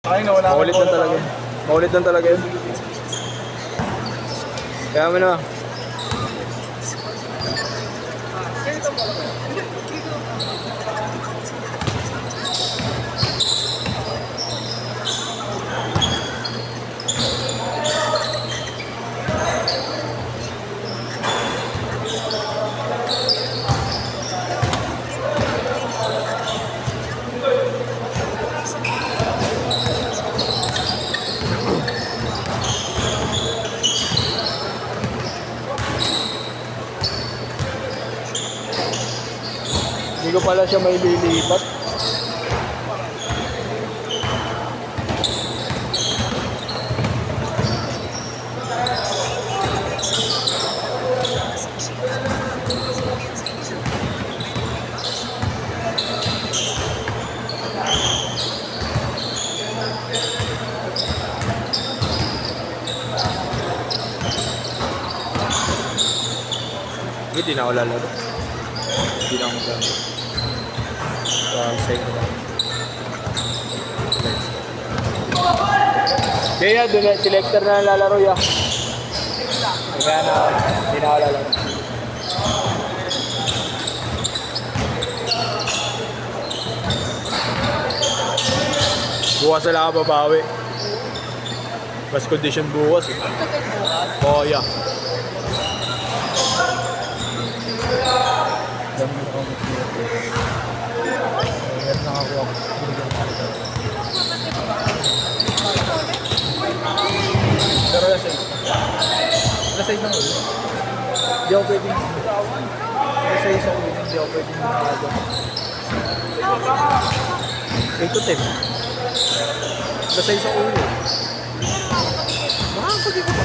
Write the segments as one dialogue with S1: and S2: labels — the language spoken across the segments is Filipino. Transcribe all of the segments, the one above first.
S1: Maulit lang talaga yun. Maulit lang talaga yun. Kaya mo na. Hindi ko pala siya may lilipat. Hindi na ako lalaro. Hindi na ako maglalaro. Save ko lang. Kaya doon selector na lalaro ya. Kaya na hindi na ako lalaro. Bukas na lang ako babawi. Mas condition bukas eh. Oh yeah. Pero nasa isang ulo. Hindi ako pwedeng nasa isang ulo. Hindi ako pwedeng nakagawa. 8 to 10. Nasa isang ulo. Baka pag ito pa.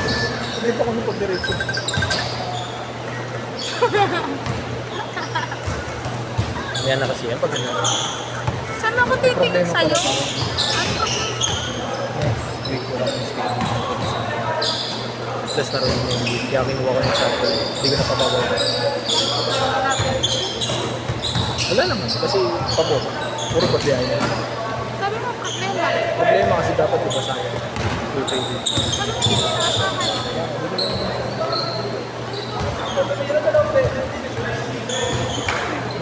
S1: Hindi pa kami pag-diretso. Yan na kasi yan pag ganyan.
S2: Saan ako titingin sa'yo? Ano ba?
S1: Next week ko lang yung schedule. Plus na rin yung week. Kaya kinuha ko yung chapter. Hindi ko napabagal. Wala naman. Kasi pabo. Puro pagbiyahe na.
S2: Sabi mo problema.
S1: Problema kasi dapat iba sa akin. Sabi
S2: mo hindi mo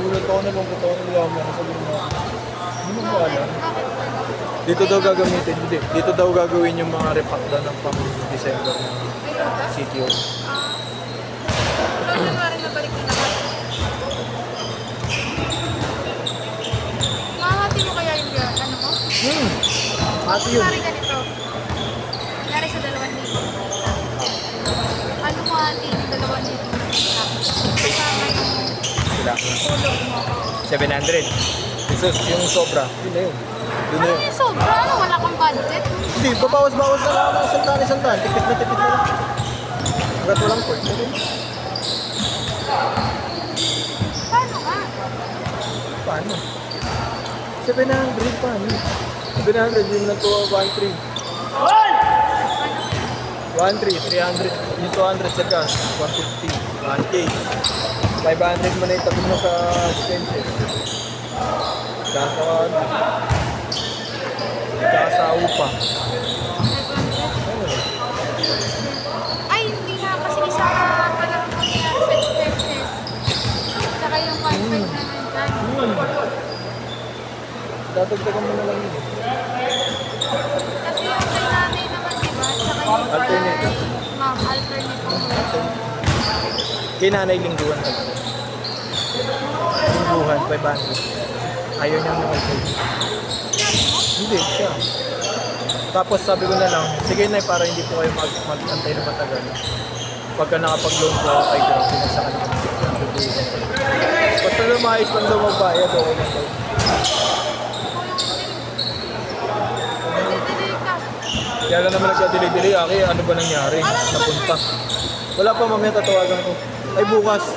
S1: Bulat ako na bang buto ako nila mo. Sabi mo hindi mo alam. Dito daw gagamitin. Dito daw gagawin yung mga repacta ng pang-December ng CTO.
S2: Pero January na balik na naman. Mahati mo kaya yung ano mo?
S1: Hati yun.
S2: Kunwari ganito. Kunwari sa 2,000. Ano mo hati yung 2,000? Kasama yung
S1: Sila.
S2: tulog mo.
S1: 700. Pesos yung sobra. Yun na yun. Yun na
S2: Ano
S1: yun.
S2: yung sobra? Ano? Wala kang budget?
S1: Hindi, babawas-bawas na lang ng santan. Tipid na lang. Hanggat walang court.
S2: Paano ka?
S1: Paano? 700 paano? 700 yung nagtuwa 1.3. 1.3, 300. Yung 200 sa gas. 150. 1K. 500 mo na itabi mo sa expenses. Kasa ano? Kasa upa.
S2: Ay, hindi na kasi isa pa lang mangyayari sa expenses. Saka yung 1.5 na nandyan.
S1: Dadagdagan mo na lang yun.
S2: Kasi yung kay nanay naman, diba? Saka yung
S1: Alternate.
S2: ma'am, alternate mo.
S1: Kay nanay lingguhan talaga. Lingguhan, 500. Ayaw niya naman kayo. Hindi, siya. Tapos sabi ko na lang, sige na para hindi po kayo mag-antay na matagal. Pagka nakapag-loan ko, ay drop ko sa kanya. Basta lumayos lang daw magbayad, okay na kayo.
S2: Delay ka.
S1: Kaya lang naman nagka-delay-delay, Aki, ano ba nangyari? Napunta. Wala pa, mamaya tatawagan ko. Ay, bukas.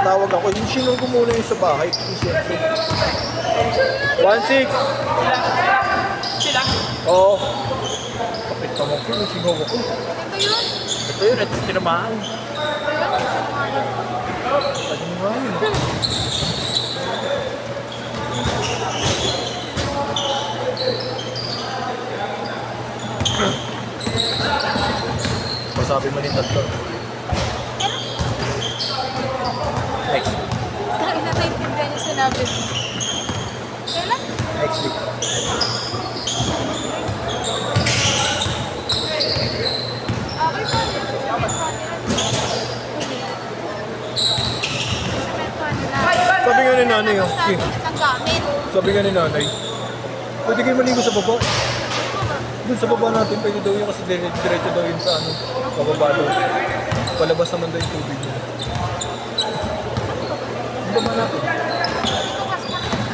S1: Tatawag ako. Yung sinong ko muna yung sa bahay. 1.6.
S2: Sila?
S1: Oo. Kapit ka mo ko, yung sinong ko.
S2: Ito yun?
S1: Ito yun, ito tinamaan. sabi mo ni tatlo. Next week.
S2: Dahil na naiintindihan niya sinabi mo. Kailan?
S1: Next week.
S2: Okay pa.
S1: Sabi nga ni nanay, oh.
S2: Ang gamit.
S1: Sabi nga ni nanay, pwede kayo maligo sa baba. Doon sa baba natin, pwede daw yun kasi diretso daw yun sa ano, pababa daw. Palabas naman daw yung tubig niya. Ang baba natin.
S2: Dito kasi maliligo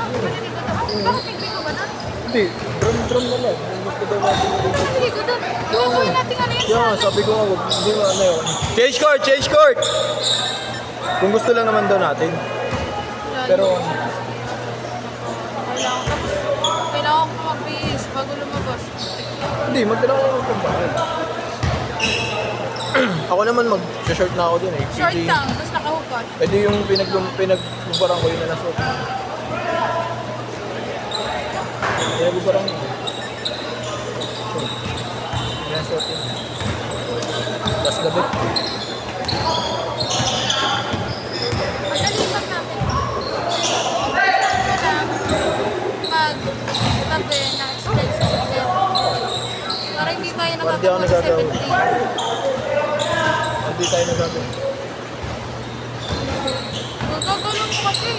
S2: doon. Bakit nagbigo ba na?
S1: Hindi, drum na lang. Gusto daw natin maligo.
S2: Naliligo doon. Gagawin natin ano yan
S1: Yeah, sabi ko nga, hindi nga ano yun. Change court! Change court! Kung gusto lang naman daw natin. Pero,
S2: Kailangan ko mabihis bago lumabas.
S1: hindi, magdala ko ng pambahan. Ako naman mag-short na ako dun eh.
S2: Short
S1: Hindi-
S2: lang, tapos nakahukot.
S1: Eh di yung pinagbubarang ko yun na nasuot. Pinagbubarang ko. Yun na nasuot yun. Tapos labit.
S2: Pagkalipat natin. Mag-tabi na extend sa sasakyan. Para hindi tayo
S1: Parang di ako
S2: nakakapag sa
S1: nagagawa.
S2: 17.
S1: Hindi tayo nagagawin.
S2: Gagawin mo kasi.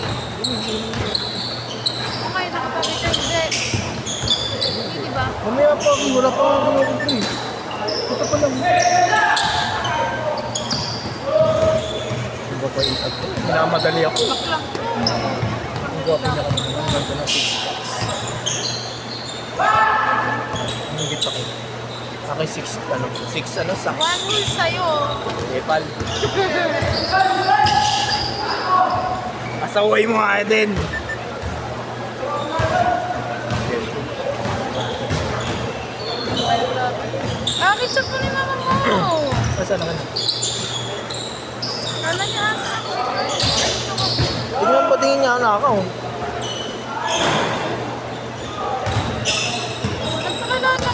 S2: Kung kayo nakatabi ka, hindi. Hindi, di ba?
S1: Mamaya pa ako, wala pa ako ng free. Ito pa lang. Diba pa itat ko? Minamadali ako.
S2: Baklang.
S1: Ang gwapo niya kami. Ang ganda ng six packs. Ang higit ako. Aking six socks.
S2: One rule sa'yo.
S1: Epal. Asaway mo nga din.
S2: Chat mo ni mama mo.
S1: Asa naman?
S2: Kala niya.
S1: Tingnan pa tingin niya na ako.
S2: Nagpakalala ka.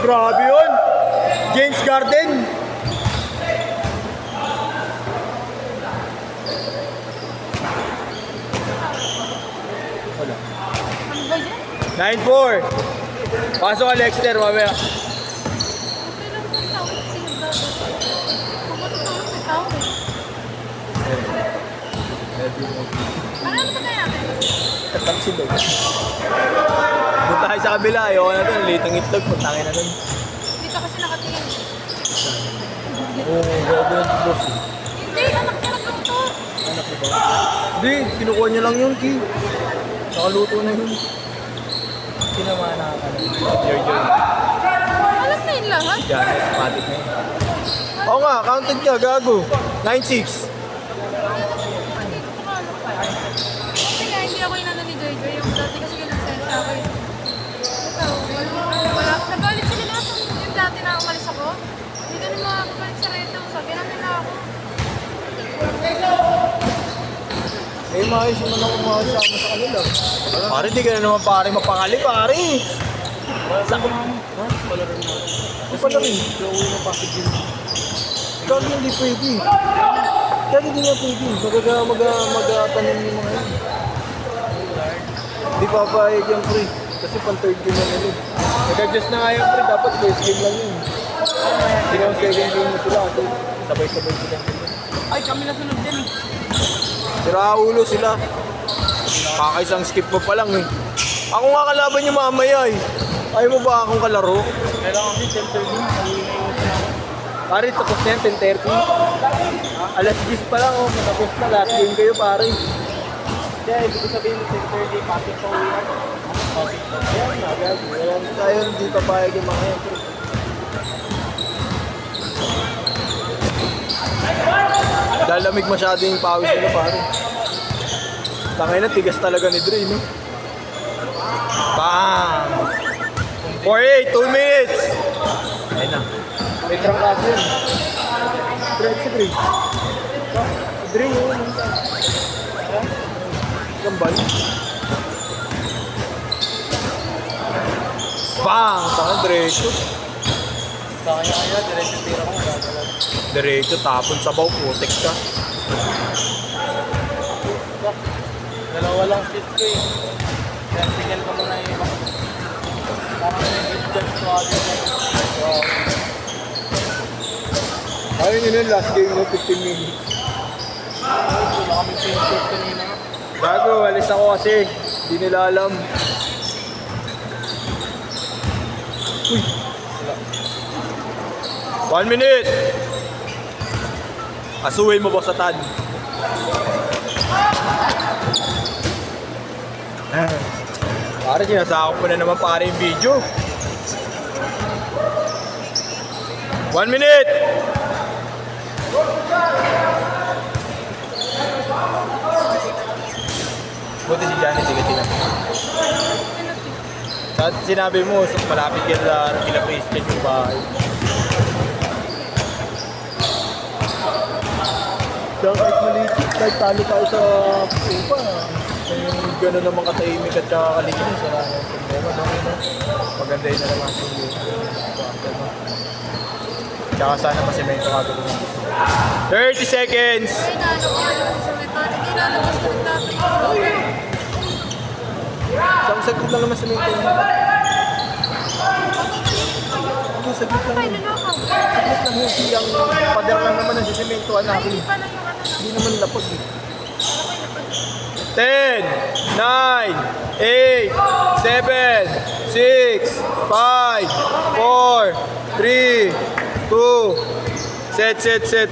S1: Grabe yun! James Garden! Wala.
S2: Ano ba yan?
S1: 9-4! Pasok ka Lexter, mamaya.
S2: Okay lang po tao. Pumunta ko sa tao. Ano ba kaya?
S1: Tatamsin daw. Punta kayo sa kabila, ayoko na doon. Late ang itlog, puntangin na doon.
S2: Dito kasi nakatingin.
S1: Oo, grabe yung boss.
S2: Hindi, anak niya nagluto.
S1: Anak mo ba? Hindi, kinukuha niya lang yun, Ki. Nakaluto na yun. Kinamana ka na. Joy.
S2: Alam na yun lahat.
S1: Janet, matik na yun. Oo nga, counted niya, gago. 9-6.
S2: Kasi nga, hindi ako inano ni Joy Joy. Yung dati kasi kinonsensya ako eh. Ito, wala. Nagalit sila lahat yung dati na umalis ako. Hindi ganun makakabalik sa reto. Sabi na nila ako.
S1: Eh, maayos naman ako makasama sa kanila. Pare, di ka na naman pare mapakali, pare. Sakot. Ha? Palaro na. Ay, palaro. Gawin na pakit yun. Kaya hindi pwede. Kaya hindi nga pwede. Mag-atanin yung mga yun. Hindi papayag yung pre. Kasi pang third game na nila. Nag-adjust na nga yung pre. Dapat first game lang yun. Hindi naman second game na sila. Kasi sabay-sabay sila.
S2: Ay, kami na sunod din eh.
S1: Sira ulo sila. Kakaisang skip mo pa lang eh. Ako nga kalaban yung mamaya eh. Ayaw mo ba akong kalaro? Kailangan kasi 10:30. Pare, tapos na yan, 10:30. Alas 10 pa lang oh. Tapos na, last game kayo pare. Kaya ibig ko sabihin 10:30, pasok pa uwi. Pasok pa. Ayan, agad. Ayan tayo, hindi papayag yung mga yan. Lalamig masyado yung pawis nila pare. Tangay na, tigas talaga ni Dre, no? Bam! 48, 2 minutes! Ayun na. May trangkaso yun. Si Dre. Si Dre yun. Gambal. Bang! Saka diretso.
S3: Kaya, diretso tira ko. Gagalaw.
S1: Diretso, tapon sa baw, putik ka.
S3: Dalawa lang sit ko eh. Kaya tingnan ko muna yung iba. Parang may distance ko agad. Wow.
S1: Ayun yun yung last game mo, 15 minutes.
S3: Wala kami pinshot kanina.
S1: Bago, alis ako kasi. Hindi nila alam. Uy! 1 minute! Asuhin mo, boss Atan. Pare, sinasakop mo na naman pare yung video. 1 minute! Buti si Johnny, tiga-tiga. At sinabi mo, malapit yan sa kila Christian yung bahay. Kaya kahit maliit, kahit talo tayo sa upa, gano'n naman katahimik at saka kalinis, wala nang problema. Maganda yun na naman yung tsaka sana masemento ka gano'n. 30 seconds!
S2: Ay, naano ko yung sa metal. Hindi lalabas ko nagtatanong.
S1: Isang saglit lang naman semento yun. Ito, saglit lang
S2: Ay,
S1: yun.
S2: nalakaw.
S1: Saglit lang yun. Siyang pader lang naman ng semento,
S2: Ay,
S1: anak.
S2: hindi pala yung ano.
S1: Hindi naman lapag eh.
S2: Alam ko yung
S1: 10,
S2: napag.
S1: 9, 8, 7, 6, 5, 4, 3, 2, set.